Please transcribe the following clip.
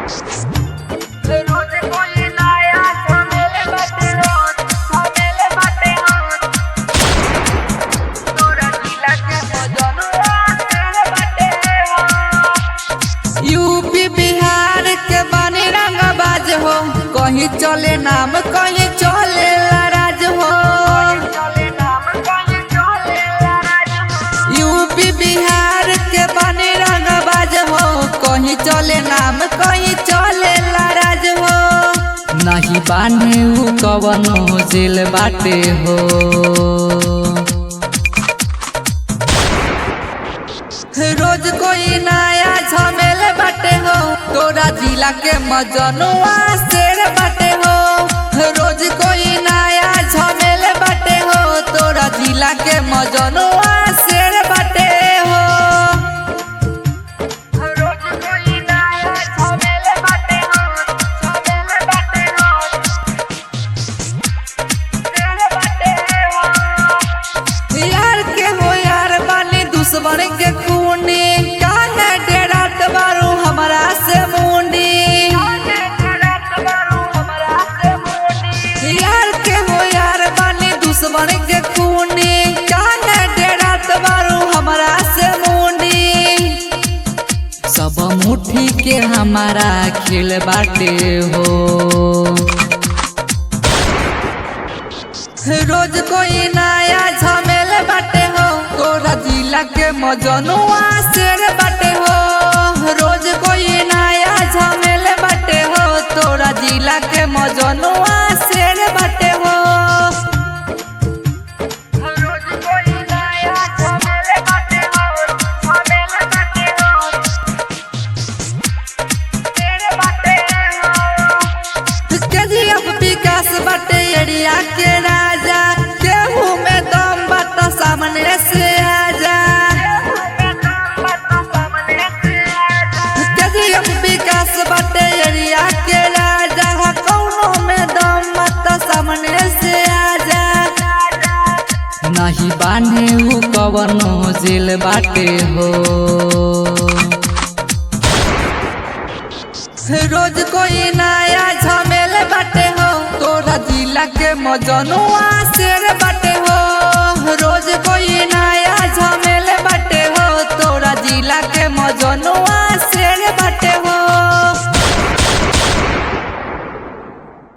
रोज कोई नया झमेले बाटे हो, झमेले बाटे हो। तोरा जिला के मजनुआ तेरे बाटे हो। यूपी बिहार के बानी रंगबाज हो, कहीं चले नाम कहीं चले राज हो। चले नाम कहीं चले राज हो। यूपी बिहार के बानी रंगबाज हो, कहीं चले नाम कहीं चले राज हो। नहीं बाने उ कवनो जेल बाटे हो। रोज कोई नया झमेले बाटे हो, तोरा जिला के मजनुआ शेर बाटे हो। रोज कोई नया झमेले बाटे हो, तोरा जिला के मजनुआ शेर बाटे हो। रोज कोई नया झमेले बाटे हो, झमेले बाटे हो। तेरे बाटे हो। यार के हो यार बानी दुश्मन के खूनी, काहे डेरात बारू हमरा से मुंडी। यार के हो यार बानी दुश्मन के खूनी, काहे डेरात बारू हमरा से मुंडी। सब मुट्ठी के हमारा खेल बाटे हो। रोज कोई नया झमेले बाटे हो, तोरा जिला के मजनुआ शेर बाटे हो। रोज कोई नया झमेले बाटे हो, तोरा जिला के मजनुआ शेर बाटे हो। रोज कोई नया झमेले बाटे हो, झमेले बाटे हो। तेरे बाटे हो। केजीएफ विकास बाटे एरिया के राजा, केहू में दम बाटा सामने से आजा। केजीएफ विकास बाटे एरिया के राजा, कौनो में दम बाटा सामने से आजा। नहीं बाने उ कवनो जेल बाटे हो। रोज कोई नया झमेले बाटे हो, तोरा जिला के मजनुआ शेर बाटे हो। रोज कोई नया झमेले बाटे हो, तोरा जिला के मजनुआ